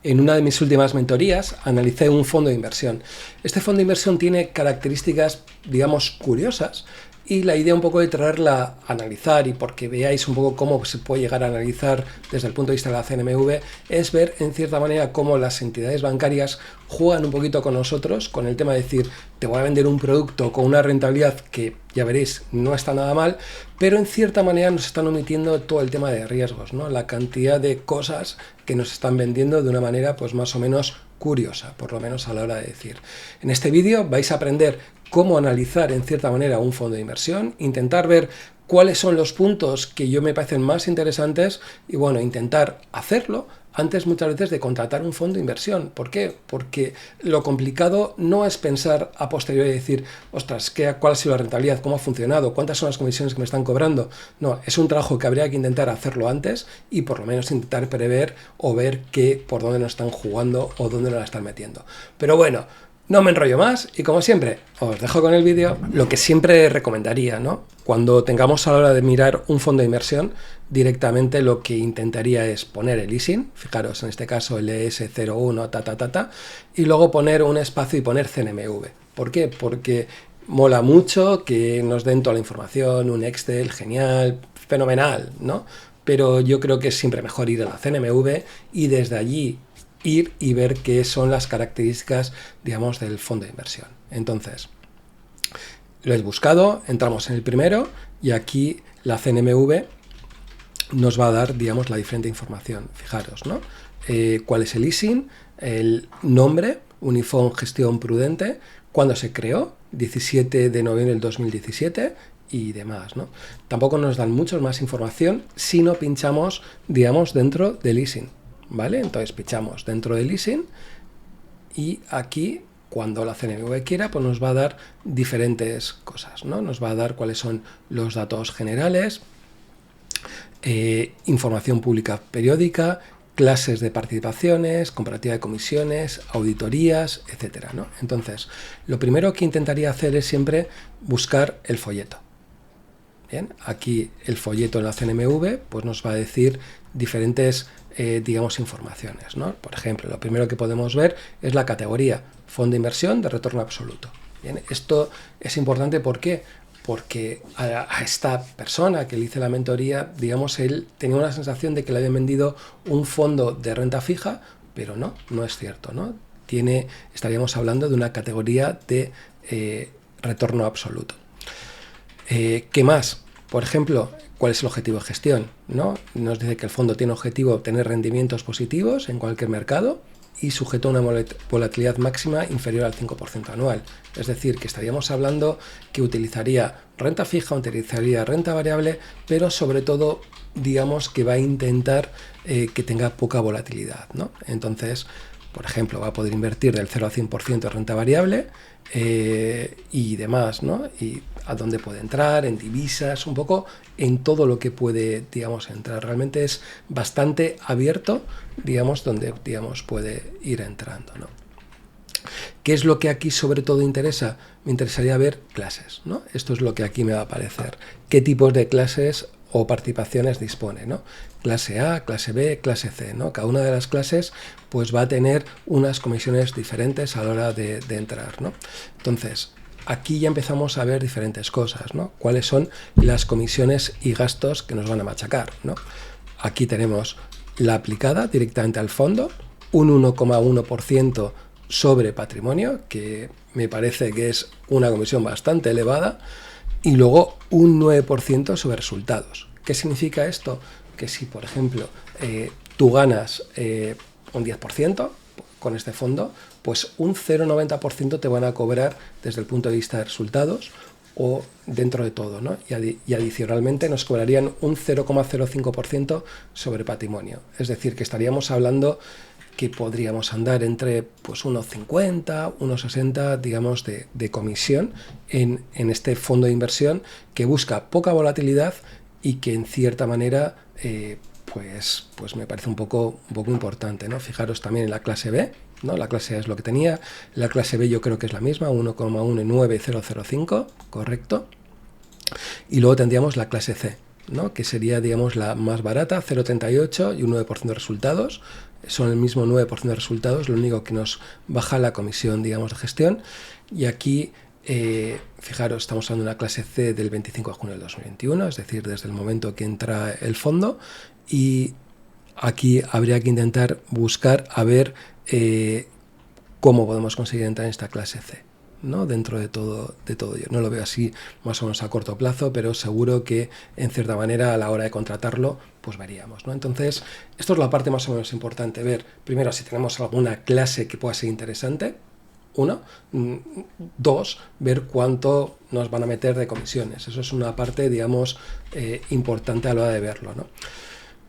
En una de mis últimas mentorías analicé un fondo de inversión. Este fondo de inversión tiene características, digamos, curiosas, y la idea un poco de traerla a analizar y porque veáis un poco cómo se puede llegar a analizar desde el punto de vista de la CNMV es ver en cierta manera cómo las entidades bancarias juegan un poquito con nosotros con el tema de decir te voy a vender un producto con una rentabilidad que ya veréis no está nada mal, pero en cierta manera nos están omitiendo todo el tema de riesgos, ¿no? La cantidad de cosas que nos están vendiendo de una manera pues más o menos curiosa, por lo menos a la hora de decir. En este vídeo vais a aprender cómo analizar en cierta manera un fondo de inversión, intentar ver cuáles son los puntos que yo me parecen más interesantes y bueno, intentar hacerlo antes muchas veces de contratar un fondo de inversión. ¿Por qué? Porque lo complicado no es pensar a posteriori y decir, ostras, ¿cuál ha sido la rentabilidad? ¿Cómo ha funcionado? ¿Cuántas son las comisiones que me están cobrando? No, es un trabajo que habría que intentar hacerlo antes y por lo menos intentar prever o ver por dónde nos están jugando o dónde nos la están metiendo. Pero bueno, no me enrollo más y como siempre os dejo con el vídeo. Lo que siempre recomendaría, ¿no? Cuando tengamos a la hora de mirar un fondo de inversión, directamente lo que intentaría es poner el ISIN, fijaros en este caso el ES01, y luego poner un espacio y poner CNMV. ¿Por qué? Porque mola mucho que nos den toda la información, un Excel, genial, fenomenal, ¿no? Pero yo creo que es siempre mejor ir a la CNMV y desde allí ir y ver qué son las características, digamos, del fondo de inversión. Entonces, lo he buscado, entramos en el primero y aquí la CNMV nos va a dar, digamos, la diferente información. Fijaros, ¿no? ¿Cuál es el ISIN? El nombre, Unifón Gestión Prudente, cuándo se creó, 17 de noviembre del 2017 y demás, ¿no? Tampoco nos dan mucho más información si no pinchamos, digamos, dentro del ISIN. ¿Vale? Entonces pinchamos dentro del ISIN y aquí cuando la CNMV quiera pues nos va a dar diferentes cosas, ¿no? Nos va a dar cuáles son los datos generales, información pública periódica, clases de participaciones, comparativa de comisiones, auditorías, etcétera, ¿no? Entonces, lo primero que intentaría hacer es siempre buscar el folleto. Bien, aquí el folleto en la CNMV pues nos va a decir diferentes digamos informaciones, ¿no? Por ejemplo, lo primero que podemos ver es la categoría fondo de inversión de retorno absoluto. Bien, esto es importante, ¿por qué? Porque a esta persona que le hice la mentoría, digamos, él tenía una sensación de que le habían vendido un fondo de renta fija, pero no es cierto, ¿no? Estaríamos hablando de una categoría de retorno absoluto. ¿Qué más? Por ejemplo, ¿cuál es el objetivo de gestión? ¿No? Nos dice que el fondo tiene objetivo obtener rendimientos positivos en cualquier mercado y sujeto a una volatilidad máxima inferior al 5% anual. Es decir, que estaríamos hablando que utilizaría renta fija, utilizaría renta variable, pero sobre todo, digamos, que va a intentar que tenga poca volatilidad, ¿no? Entonces, por ejemplo, va a poder invertir del 0 a 100% de renta variable y demás, ¿no? Y a dónde puede entrar, en divisas, un poco en todo lo que puede, digamos, entrar. Realmente es bastante abierto, digamos, donde, digamos, puede ir entrando, ¿no? ¿Qué es lo que aquí sobre todo interesa? Me interesaría ver clases, ¿no? Esto es lo que aquí me va a aparecer. ¿Qué tipos de clases o participaciones dispone, ¿no? Clase A, clase B, clase C, ¿no? Cada una de las clases pues va a tener unas comisiones diferentes a la hora de entrar, ¿no? Entonces, aquí ya empezamos a ver diferentes cosas, ¿no? ¿Cuáles son las comisiones y gastos que nos van a machacar, ¿no? Aquí tenemos la aplicada directamente al fondo, un 1,1% sobre patrimonio, que me parece que es una comisión bastante elevada, y luego un 9% sobre resultados. ¿Qué significa esto? Que si, por ejemplo, tú ganas un 10% con este fondo, pues un 0,90% te van a cobrar desde el punto de vista de resultados o dentro de todo, ¿no? Y adicionalmente nos cobrarían un 0,05% sobre patrimonio. Es decir, que estaríamos hablando que podríamos andar entre pues unos 50, unos 60, digamos, de comisión en este fondo de inversión que busca poca volatilidad y que en cierta manera pues me parece un poco importante, ¿no? Fijaros también en la clase B, ¿no? La clase A es lo que tenía, la clase B yo creo que es la misma, 1,19005, correcto. Y luego tendríamos la clase C. ¿no? Que sería, digamos, la más barata, 0,38 y un 9% de resultados. Son el mismo 9% de resultados, lo único que nos baja la comisión, digamos, de gestión. Y aquí, fijaros, estamos hablando de una clase C del 25 de junio del 2021, es decir, desde el momento que entra el fondo, y aquí habría que intentar buscar a ver cómo podemos conseguir entrar en esta clase C, ¿no? Dentro de todo ello. No lo veo así más o menos a corto plazo, pero seguro que en cierta manera a la hora de contratarlo pues veríamos, ¿no? Entonces, esto es la parte más o menos importante, ver primero si tenemos alguna clase que pueda ser interesante, uno, dos, ver cuánto nos van a meter de comisiones. Eso es una parte, digamos, importante a la hora de verlo, ¿no?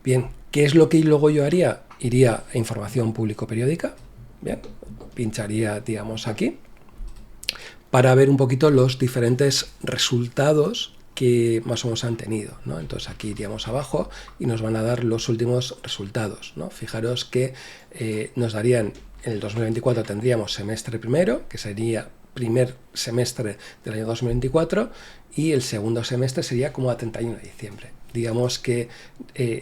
Bien, ¿qué es lo que luego yo haría? Iría a información público-periódica, bien, pincharía, digamos, aquí, para ver un poquito los diferentes resultados que más o menos han tenido, ¿no? Entonces aquí iríamos abajo y nos van a dar los últimos resultados, ¿no? Fijaros que nos darían, en el 2024 tendríamos semestre primero, que sería primer semestre del año 2024, y el segundo semestre sería como a 31 de diciembre. Digamos que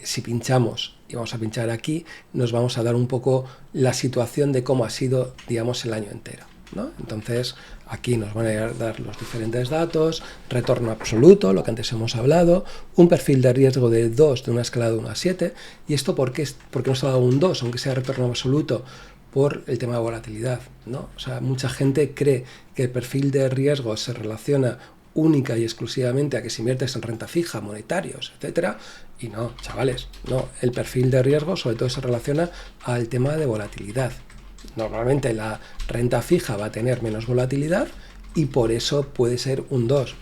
si pinchamos, y vamos a pinchar aquí, nos vamos a dar un poco la situación de cómo ha sido, digamos, el año entero, ¿no? Entonces aquí nos van a dar los diferentes datos, retorno absoluto, lo que antes hemos hablado, un perfil de riesgo de 2 de una escala de 1 a 7, y esto ¿por qué nos ha dado un 2, aunque sea retorno absoluto? Por el tema de volatilidad, ¿no? O sea, mucha gente cree que el perfil de riesgo se relaciona única y exclusivamente a que si inviertes en renta fija, monetarios, etcétera, y no, chavales, no, el perfil de riesgo sobre todo se relaciona al tema de volatilidad. Normalmente la renta fija va a tener menos volatilidad y por eso puede ser un 2,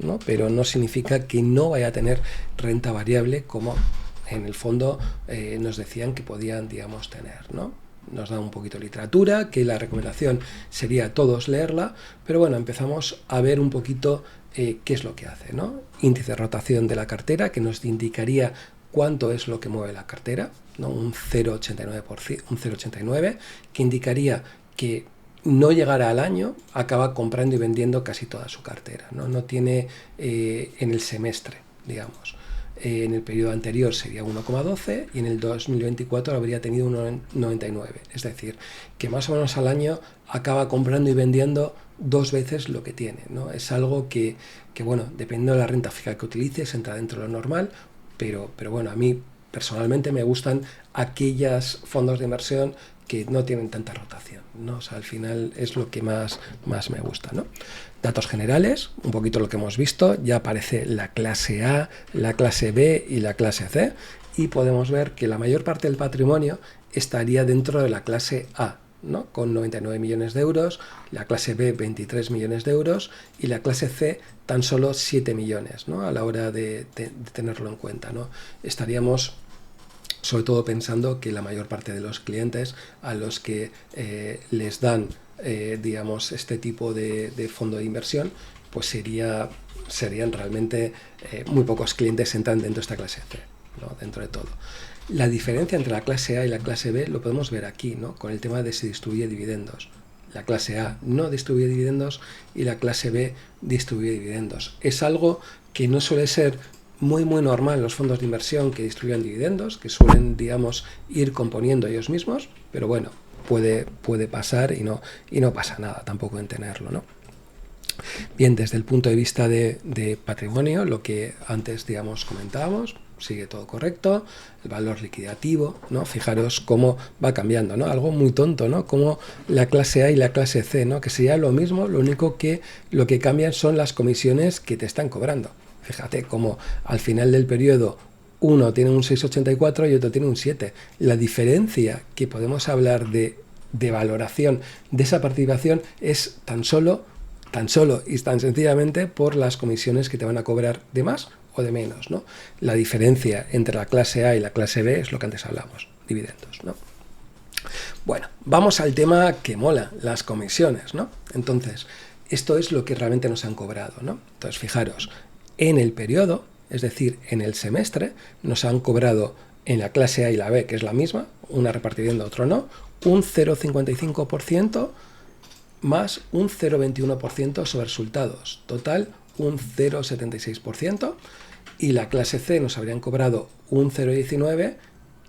¿no? Pero no significa que no vaya a tener renta variable como en el fondo nos decían que podían, digamos, tener, ¿no? Nos da un poquito de literatura, que la recomendación sería todos leerla, pero bueno, empezamos a ver un poquito qué es lo que hace, ¿no? Índice de rotación de la cartera, que nos indicaría cuánto es lo que mueve la cartera, ¿no? Un 0,89, que indicaría que no llegará al año, acaba comprando y vendiendo casi toda su cartera, ¿no? No tiene en el semestre, digamos. En el periodo anterior sería 1,12 y en el 2024 habría tenido 1,99. Es decir, que más o menos al año acaba comprando y vendiendo 2 veces lo que tiene, ¿no? Es algo que bueno, dependiendo de la renta fija que utilices, entra dentro de lo normal, pero bueno, a mí personalmente me gustan aquellos fondos de inversión que no tienen tanta rotación, ¿no? O sea, al final es lo que más me gusta, ¿no? Datos generales, un poquito lo que hemos visto, ya aparece la clase A, la clase B y la clase C, y podemos ver que la mayor parte del patrimonio estaría dentro de la clase A, ¿no? Con 99 millones de euros, la clase B 23 millones de euros y la clase C tan solo 7 millones, ¿no? A la hora de tenerlo en cuenta, ¿no? Estaríamos sobre todo pensando que la mayor parte de los clientes a los que les dan digamos este tipo de fondo de inversión, pues serían realmente muy pocos clientes entran dentro de esta clase C, ¿no? Dentro de todo. La diferencia entre la clase A y la clase B lo podemos ver aquí, ¿no? Con el tema de si distribuye dividendos. La clase A no distribuye dividendos y la clase B distribuye dividendos. Es algo que no suele ser muy normal en los fondos de inversión que distribuyen dividendos, que suelen, digamos, ir componiendo ellos mismos, pero bueno, puede pasar y no pasa nada tampoco en tenerlo, ¿no? Bien, desde el punto de vista de patrimonio, lo que antes, digamos, comentábamos, sigue todo correcto, el valor liquidativo, ¿no? Fijaros cómo va cambiando, ¿no? Algo muy tonto, ¿no? Como la clase A y la clase C, ¿no? Que sería lo mismo, lo único que lo que cambian son las comisiones que te están cobrando. Fíjate cómo al final del periodo uno tiene un 6,84 y otro tiene un 7. La diferencia que podemos hablar de valoración de esa participación es tan solo y tan sencillamente por las comisiones que te van a cobrar de más o de menos, ¿no? La diferencia entre la clase A y la clase B es lo que antes hablamos, dividendos, ¿no? Bueno, vamos al tema que mola, las comisiones, ¿no? Entonces, esto es lo que realmente nos han cobrado, ¿no? Entonces, fijaros, en el periodo, es decir, en el semestre, nos han cobrado en la clase A y la B, que es la misma, una repartiendo, otro no, un 0,55% más un 0,21% sobre resultados. Total, un 0,76%. y la clase C nos habrían cobrado un 0,19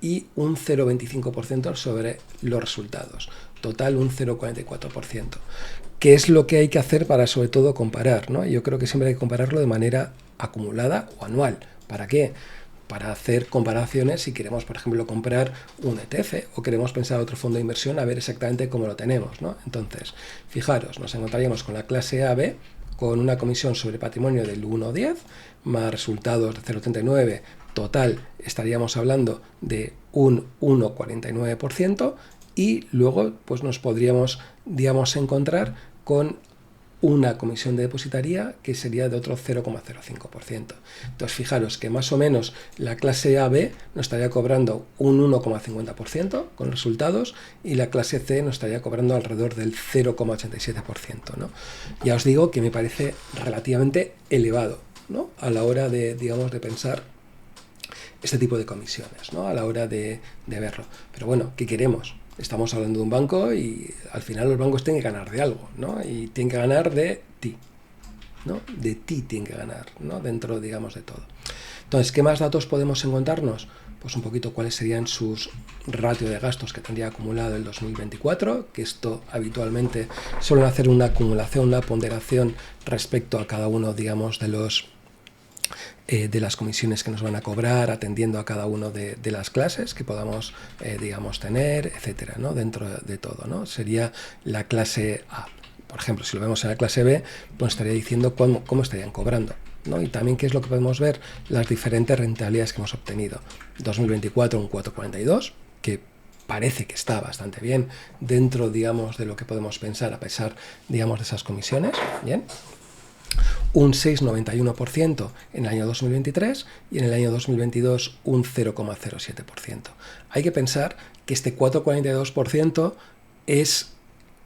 y un 0,25% sobre los resultados. Total un 0,44%. ¿Qué es lo que hay que hacer para sobre todo comparar, ¿no? Yo creo que siempre hay que compararlo de manera acumulada o anual. ¿Para qué? Para hacer comparaciones si queremos, por ejemplo, comprar un ETF o queremos pensar otro fondo de inversión a ver exactamente cómo lo tenemos, ¿no? Entonces, fijaros, nos encontraríamos con la clase AB con una comisión sobre patrimonio del 1,10 más resultados de 0,39, total estaríamos hablando de un 1,49% y luego pues nos podríamos, digamos, encontrar con una comisión de depositaría que sería de otro 0,05%. Entonces, fijaros que más o menos la clase AB nos estaría cobrando un 1,50% con resultados y la clase C nos estaría cobrando alrededor del 0,87%, ¿no? Ya os digo que me parece relativamente elevado, ¿no? A la hora de, digamos, de pensar este tipo de comisiones, ¿no? A la hora de verlo. Pero bueno, ¿qué queremos? Estamos hablando de un banco y al final los bancos tienen que ganar de algo, ¿no? Y tienen que ganar de ti, ¿no? De ti tienen que ganar, ¿no? Dentro, digamos, de todo. Entonces, ¿qué más datos podemos encontrarnos? Pues un poquito cuáles serían sus ratio de gastos que tendría acumulado el 2024, que esto habitualmente suelen hacer una acumulación, una ponderación respecto a cada uno, digamos, de los de las comisiones que nos van a cobrar, atendiendo a cada uno de las clases que podamos, digamos, tener, etcétera, ¿no? Dentro de todo, ¿no? Sería la clase A. Por ejemplo, si lo vemos en la clase B, pues estaría diciendo cómo estarían cobrando, ¿no? Y también qué es lo que podemos ver, las diferentes rentabilidades que hemos obtenido. 2024 un 4,42, que parece que está bastante bien dentro, digamos, de lo que podemos pensar a pesar, digamos, de esas comisiones, ¿bien? Un 6,91% en el año 2023 y en el año 2022 un 0,07%. Hay que pensar que este 4,42% es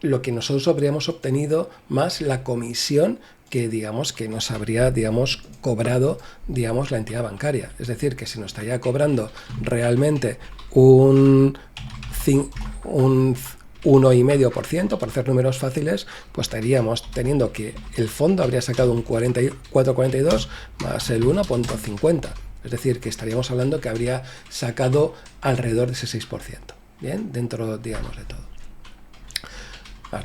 lo que nosotros habríamos obtenido más la comisión que, digamos, que nos habría, digamos, cobrado, digamos, la entidad bancaria. Es decir, que si nos estaría cobrando realmente un 1,5%, por hacer números fáciles, pues estaríamos teniendo que el fondo habría sacado un 4,42 más el 1,50. Es decir, que estaríamos hablando que habría sacado alrededor de ese 6%. Bien, dentro, digamos, de todo.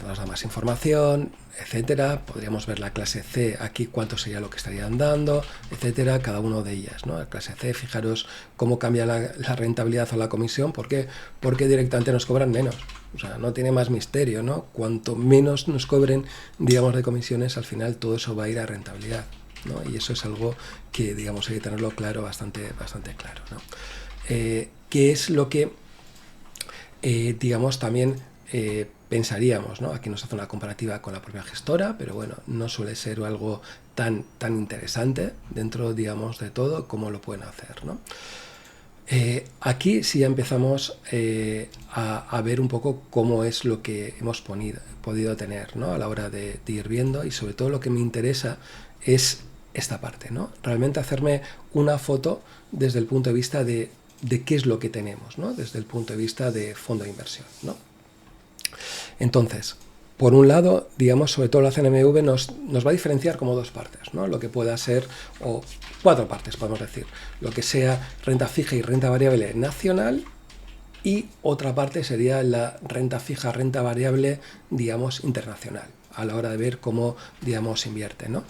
Nos da más información, etcétera. Podríamos ver la clase C aquí, cuánto sería lo que estarían dando, etcétera, cada una de ellas, ¿no? La clase C, fijaros cómo cambia la rentabilidad o la comisión. ¿Por qué? Porque directamente nos cobran menos. O sea, no tiene más misterio, ¿no? Cuanto menos nos cobren, digamos, de comisiones, al final todo eso va a ir a rentabilidad, ¿no? Y eso es algo que, digamos, hay que tenerlo claro, bastante claro, ¿no? ¿Qué es lo que, digamos, también pensaríamos, ¿no? Aquí nos hace una comparativa con la propia gestora, pero bueno, no suele ser algo tan interesante dentro, digamos, de todo como lo pueden hacer, ¿no? Aquí sí ya empezamos a ver un poco cómo es lo que hemos podido tener, ¿no? A la hora de ir viendo, y sobre todo lo que me interesa es esta parte, ¿no? Realmente hacerme una foto desde el punto de vista de qué es lo que tenemos, ¿no? Desde el punto de vista de fondo de inversión, ¿no? Entonces, por un lado, digamos, sobre todo la CNMV nos va a diferenciar como dos partes, ¿no? Lo que pueda ser, o cuatro partes, podemos decir, lo que sea renta fija y renta variable nacional, y otra parte sería la renta fija, renta variable, digamos, internacional, a la hora de ver cómo, digamos, invierte, ¿no?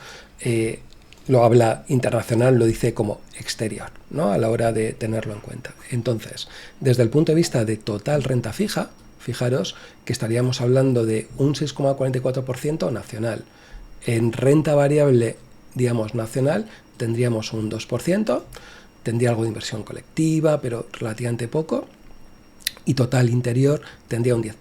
Lo habla internacional, lo dice como exterior, ¿no? A la hora de tenerlo en cuenta. Entonces, desde el punto de vista de total renta fija, fijaros que estaríamos hablando de un 6,44% nacional. En renta variable, digamos, nacional, tendríamos un 2%, tendría algo de inversión colectiva, pero relativamente poco, y total interior tendría un 10%.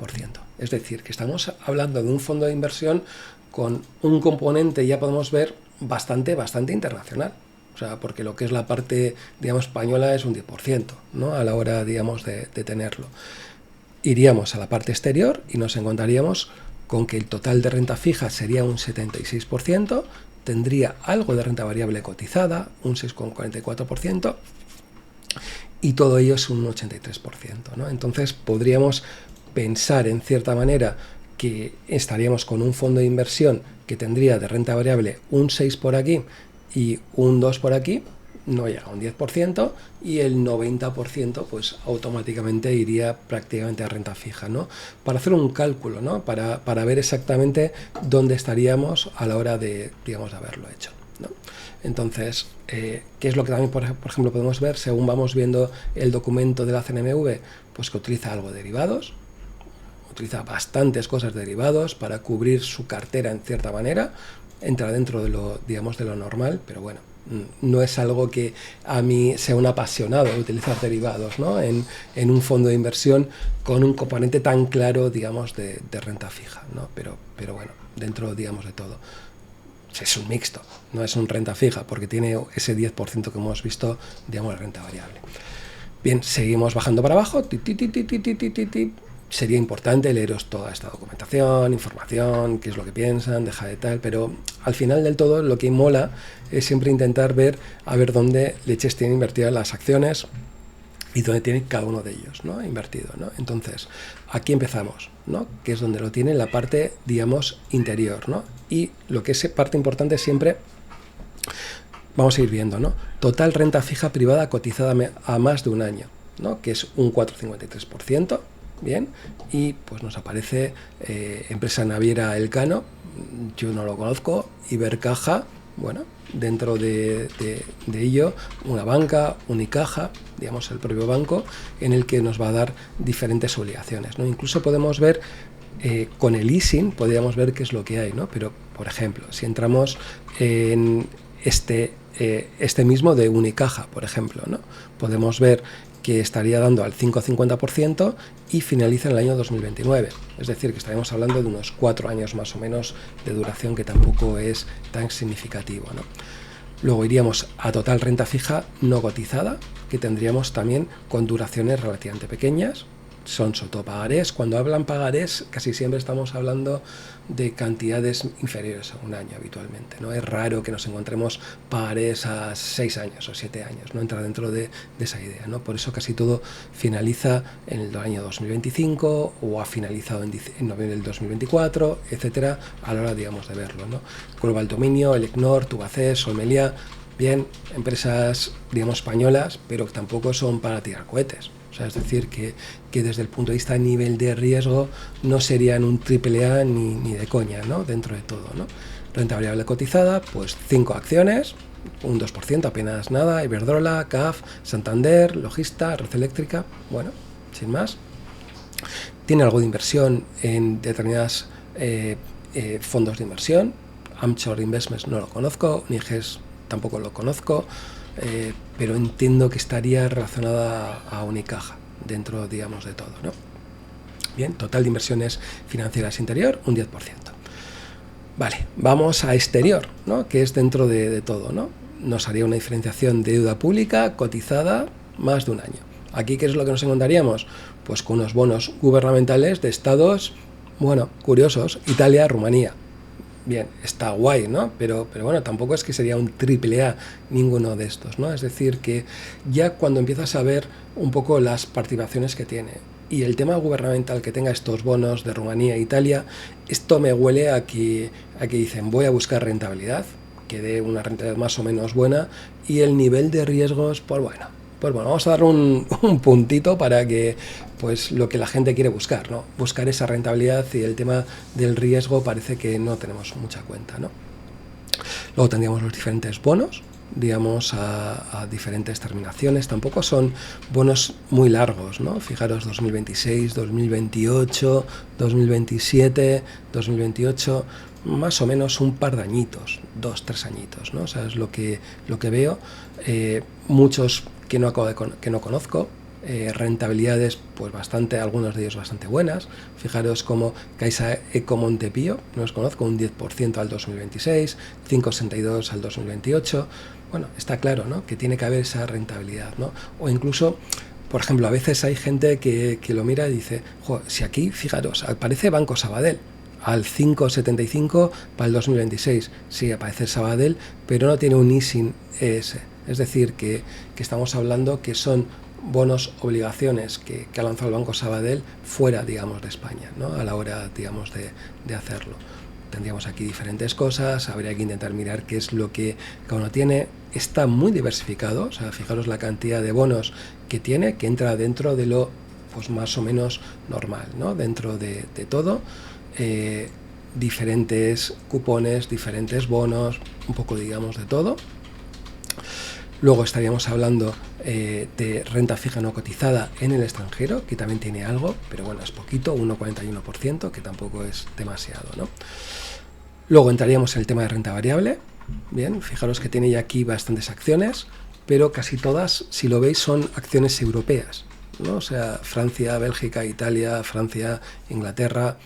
Es decir, que estamos hablando de un fondo de inversión con un componente, ya podemos ver, bastante internacional. O sea, porque lo que es la parte, digamos, española es un 10%, ¿no? A la hora, digamos, de tenerlo. Iríamos a la parte exterior y nos encontraríamos con que el total de renta fija sería un 76%, tendría algo de renta variable cotizada, un 6,44%, y todo ello es un 83%, ¿no? Entonces podríamos pensar en cierta manera que estaríamos con un fondo de inversión que tendría de renta variable un 6 por aquí y un 2 por aquí, no llega a un 10% y el 90% pues automáticamente iría prácticamente a renta fija, ¿no? Para hacer un cálculo, ¿no? Para ver exactamente dónde estaríamos a la hora de, digamos, de haberlo hecho, ¿no? Entonces, ¿qué es lo que también, por ejemplo, podemos ver según vamos viendo el documento de la CNMV? Pues que utiliza algo de derivados, utiliza bastantes cosas de derivados para cubrir su cartera en cierta manera, entra dentro de lo, digamos, de lo normal, pero bueno, no es algo que a mí sea un apasionado de utilizar derivados, ¿no? en un fondo de inversión con un componente tan claro, digamos, de renta fija, ¿no? Pero bueno, dentro, digamos, de todo. Es un mixto, no es un renta fija, porque tiene ese 10% que hemos visto, digamos, de renta variable. Bien, seguimos bajando para abajo. Sería importante leeros toda esta documentación, información, qué es lo que piensan, deja de tal, pero al final del todo lo que mola es siempre intentar ver a ver dónde leches tienen invertidas las acciones y dónde tiene cada uno de ellos, ¿no? Invertido, ¿no? Entonces, aquí empezamos, ¿no? Que es donde lo tiene la parte, digamos, interior, ¿no? Y lo que es parte importante siempre, vamos a ir viendo, ¿no? Total renta fija privada cotizada a más de un año, ¿no? Que es un 4,53%. Bien, y pues nos aparece empresa naviera Elcano, yo no lo conozco, Ibercaja, bueno, dentro de ello una banca, Unicaja, digamos el propio banco, en el que nos va a dar diferentes obligaciones, ¿no? Incluso podemos ver con el leasing, podríamos ver qué es lo que hay, ¿no? Pero, por ejemplo, si entramos en este mismo de Unicaja, por ejemplo, ¿no? Podemos ver que estaría dando al 5,50% y finaliza en el año 2029. Es decir, que estaríamos hablando de unos 4 años más o menos de duración, que tampoco es tan significativo, ¿no? Luego iríamos a total renta fija no cotizada, que tendríamos también con duraciones relativamente pequeñas. Son sobre todo pagarés. Cuando hablan pagarés, casi siempre estamos hablando de cantidades inferiores a un año habitualmente, ¿no? Es raro que nos encontremos pagarés a 6 años o 7 años, no entra dentro de esa idea, ¿no? Por eso casi todo finaliza en el año 2025 o ha finalizado en noviembre del 2024, etcétera, a la hora, digamos, de verlo, ¿no? Global Dominio, Elecnor, Tubacés, Solmelia, bien, empresas, digamos, españolas, pero que tampoco son para tirar cohetes. O sea, es decir, que desde el punto de vista de nivel de riesgo no serían un AAA ni de coña, ¿no? Dentro de todo, ¿no? Renta variable cotizada, pues 5 acciones, un 2%, apenas nada, Iberdrola, CAF, Santander, Logista, Red Eléctrica, bueno, sin más. Tiene algo de inversión en determinados fondos de inversión. Amchor Investments no lo conozco, Niges tampoco lo conozco, pero entiendo que estaría relacionada a Unicaja dentro, digamos, de todo, ¿no? Bien, total de inversiones financieras interior, un 10%. Vale, vamos a exterior, ¿no? Que es dentro de todo, ¿no? Nos haría una diferenciación de deuda pública cotizada más de un año. Aquí, ¿qué es lo que nos encontraríamos? Pues con unos bonos gubernamentales de estados, bueno, curiosos, Italia, Rumanía. Bien, está guay, ¿no? Pero bueno, tampoco es que sería un AAA ninguno de estos, ¿no? Es decir, que ya cuando empiezas a ver un poco las participaciones que tiene y el tema gubernamental que tenga estos bonos de Rumanía e Italia, esto me huele a que dicen, voy a buscar rentabilidad, que dé una rentabilidad más o menos buena, y el nivel de riesgos, pues bueno, vamos a dar un puntito para que, pues lo que la gente quiere buscar, ¿no? Buscar esa rentabilidad, y el tema del riesgo parece que no tenemos mucha cuenta, ¿no? Luego tendríamos los diferentes bonos, digamos, a diferentes terminaciones. Tampoco son bonos muy largos, ¿no? Fijaros, 2026, 2028, 2027, 2028, más o menos un par de añitos, 2-3 añitos, ¿no? O sea, es lo que veo. Muchos que no conozco, rentabilidades, pues bastante, algunos de ellos bastante buenas. Fijaros como Caixa Eco Montepío, no los conozco, un 10% al 2026, 5,62 al 2028. Bueno, está claro, ¿no? Que tiene que haber esa rentabilidad, ¿no? O incluso, por ejemplo, a veces hay gente que lo mira y dice, si aquí, fijaros, aparece Banco Sabadell al 5,75 para el 2026. Sí, aparece Sabadell, pero no tiene un ISIN ES. Es decir, que estamos hablando que son bonos, obligaciones que ha lanzado el Banco Sabadell fuera, digamos, de España, ¿no? A la hora, digamos, de hacerlo. Tendríamos aquí diferentes cosas, habría que intentar mirar qué es lo que cada uno tiene. está muy diversificado, o sea, fijaros la cantidad de bonos que tiene, que entra dentro de lo pues más o menos normal, ¿no? Dentro de todo, diferentes cupones, diferentes bonos, un poco digamos de todo. Luego estaríamos hablando de renta fija no cotizada en el extranjero, que también tiene algo, pero bueno, es poquito, 1,41%, que tampoco es demasiado, ¿no? Luego entraríamos en el tema de renta variable. Bien, fijaros que tiene ya aquí bastantes acciones, pero casi todas, si lo veis, son acciones europeas, ¿no? O sea, Francia, Bélgica, Italia, Francia, Inglaterra,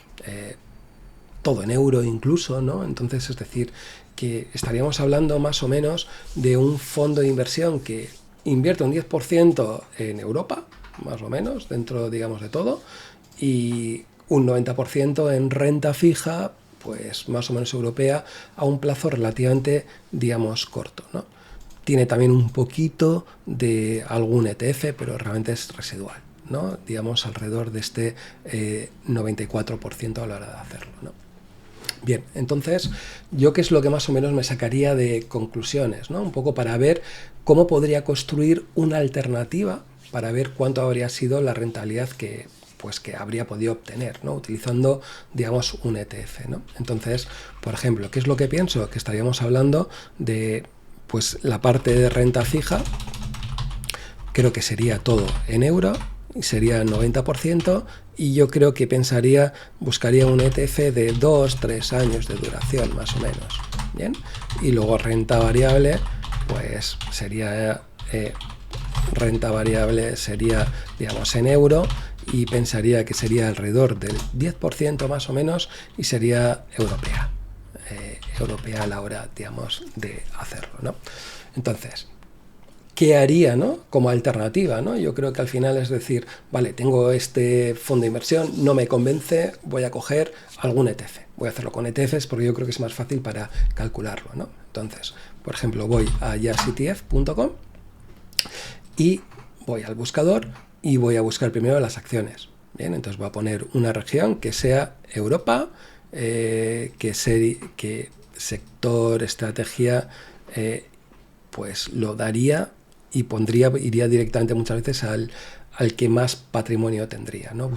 todo en euro incluso, ¿no? Entonces, es decir, que estaríamos hablando más o menos de un fondo de inversión que invierte un 10% en Europa, más o menos, dentro, digamos, de todo, y un 90% en renta fija, pues más o menos europea, a un plazo relativamente, digamos, corto, ¿no? Tiene también un poquito de algún ETF, pero realmente es residual, ¿no? Digamos, alrededor de este 94% a la hora de hacerlo, ¿no? Bien, entonces, ¿yo qué es lo que más o menos me sacaría de conclusiones, ¿no? Un poco para ver cómo podría construir una alternativa para ver cuánto habría sido la rentabilidad que habría podido obtener, ¿no? Utilizando, digamos, un ETF, ¿no? Entonces, por ejemplo, ¿qué es lo que pienso? Que estaríamos hablando de, pues, la parte de renta fija, creo que sería todo en euro, y sería el 90%, y yo creo que buscaría un ETF de 2-3 años de duración, más o menos, ¿bien? Y luego renta variable, pues sería, digamos, en euro, y pensaría que sería alrededor del 10% más o menos, y sería europea a la hora, digamos, de hacerlo, ¿no? Entonces, ¿qué haría, ¿no? Como alternativa, ¿no? Yo creo que al final es decir, vale, tengo este fondo de inversión, no me convence, voy a coger algún ETF. Voy a hacerlo con ETFs porque yo creo que es más fácil para calcularlo, ¿no? Entonces, por ejemplo, voy a jazzetf.com y voy al buscador y voy a buscar primero las acciones. Bien, entonces voy a poner una región que sea Europa, que sector, estrategia, pues lo daría y iría directamente muchas veces al que más patrimonio tendría, ¿no?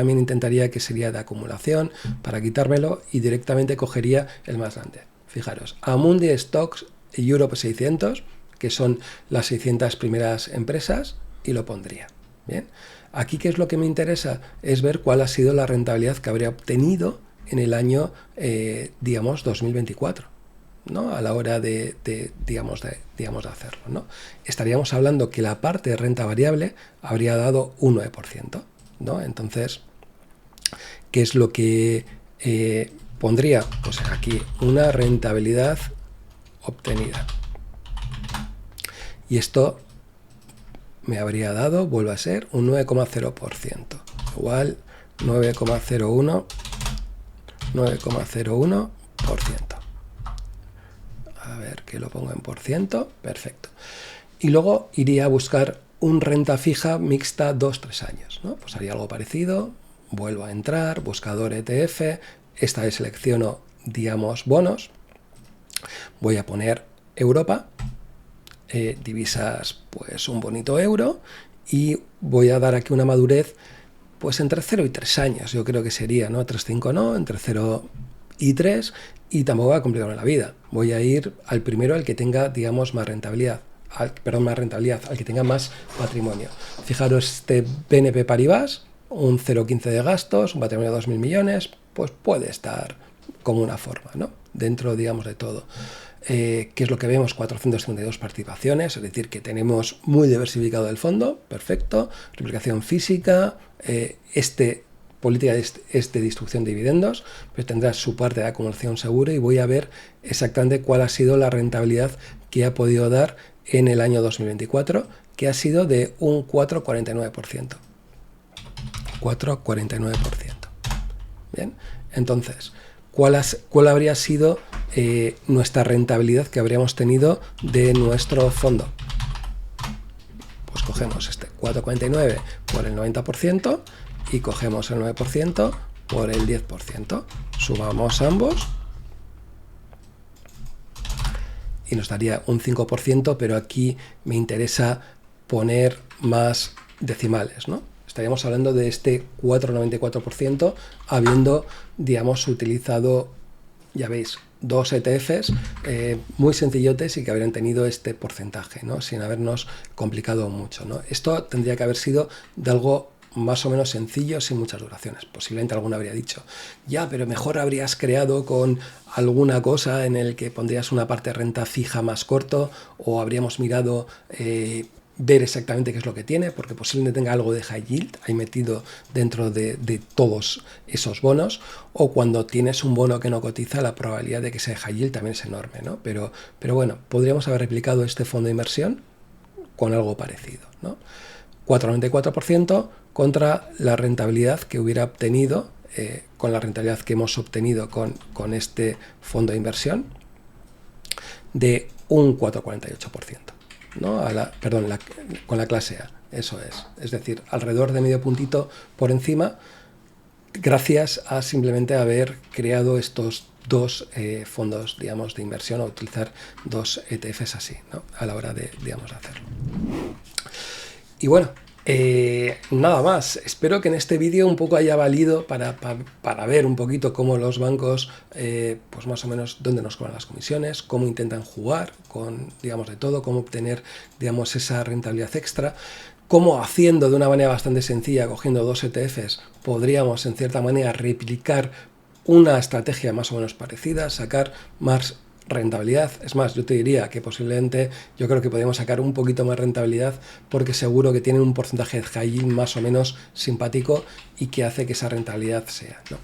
Intentaría que sería de acumulación para quitármelo y directamente cogería el más grande. Fijaros, Amundi Stocks Europe 600, que son las 600 primeras empresas, y lo pondría. Bien, aquí ¿qué es lo que me interesa? Es ver cuál ha sido la rentabilidad que habría obtenido en el año, digamos, 2024. ¿no? A la hora de hacerlo, ¿no? Estaríamos hablando que la parte de renta variable habría dado un 9%, ¿no? Entonces, ¿qué es lo que pondría? Pues aquí una rentabilidad obtenida. Y esto me habría dado, vuelve a ser, un 9,0%, igual 9,01%. A ver, que lo pongo en por ciento, perfecto. Y luego iría a buscar un renta fija mixta 2-3 años, ¿no? Pues haría algo parecido, vuelvo a entrar, buscador ETF, esta vez selecciono, digamos, bonos, voy a poner Europa, divisas, pues un bonito euro, y voy a dar aquí una madurez, pues entre 0 y 3 años, yo creo que sería, ¿no? 3-5 no, entre 0 y 3, y tampoco va a complicarme la vida. Voy a ir al primero, al que tenga, digamos, más rentabilidad, al que tenga más patrimonio. Fijaros, este BNP Paribas, un 0,15 de gastos, un patrimonio de 2.000 millones, pues puede estar como una forma, ¿no? Dentro, digamos, de todo. ¿Qué es lo que vemos? 452 participaciones, es decir, que tenemos muy diversificado el fondo, perfecto, replicación física, política es de distribución de dividendos, pero tendrá su parte de acumulación segura, y voy a ver exactamente cuál ha sido la rentabilidad que ha podido dar en el año 2024, que ha sido de un 4,49%. 4,49%. Bien, entonces, ¿cuál habría sido nuestra rentabilidad que habríamos tenido de nuestro fondo? Pues cogemos este 4,49 por el 90% y cogemos el 9% por el 10%. Sumamos ambos y nos daría un 5%, pero aquí me interesa poner más decimales, ¿no? Estaríamos hablando de este 4,94% habiendo, digamos, utilizado, ya veis, dos ETFs muy sencillotes y que habrían tenido este porcentaje, ¿no? Sin habernos complicado mucho, ¿no? Esto tendría que haber sido de algo más o menos sencillo, sin muchas duraciones. Posiblemente alguno habría dicho, ya, pero mejor habrías creado con alguna cosa en el que pondrías una parte de renta fija más corto, o habríamos mirado ver exactamente qué es lo que tiene, porque posiblemente tenga algo de high yield ahí metido dentro de todos esos bonos, o cuando tienes un bono que no cotiza, la probabilidad de que sea high yield también es enorme, ¿no? Pero bueno, podríamos haber replicado este fondo de inversión con algo parecido, ¿no? 4,94% contra la rentabilidad que hubiera obtenido, con la rentabilidad que hemos obtenido con este fondo de inversión, de un 4,48%. ¿no? Con la clase A, eso es. Es decir, alrededor de medio puntito por encima, gracias a simplemente haber creado estos dos fondos, digamos, de inversión, o utilizar dos ETFs así, ¿no? A la hora de, digamos, hacerlo. Y bueno, nada más. Espero que en este vídeo un poco haya valido para ver un poquito cómo los bancos, pues más o menos dónde nos cobran las comisiones, cómo intentan jugar con, digamos, de todo, cómo obtener, digamos, esa rentabilidad extra, cómo haciendo de una manera bastante sencilla, cogiendo dos ETFs, podríamos en cierta manera replicar una estrategia más o menos parecida, sacar más rentabilidad. Es más, yo te diría que posiblemente yo creo que podríamos sacar un poquito más rentabilidad, porque seguro que tienen un porcentaje de high yield más o menos simpático y que hace que esa rentabilidad sea, ¿no?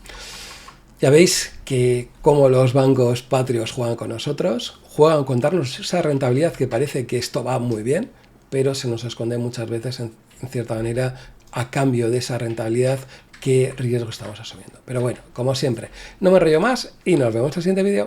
Ya veis que como los bancos patrios juegan con nosotros, juegan con darnos esa rentabilidad que parece que esto va muy bien, pero se nos esconde muchas veces en cierta manera a cambio de esa rentabilidad qué riesgo estamos asumiendo. Pero bueno, como siempre, no me enrollo más y nos vemos en el siguiente vídeo.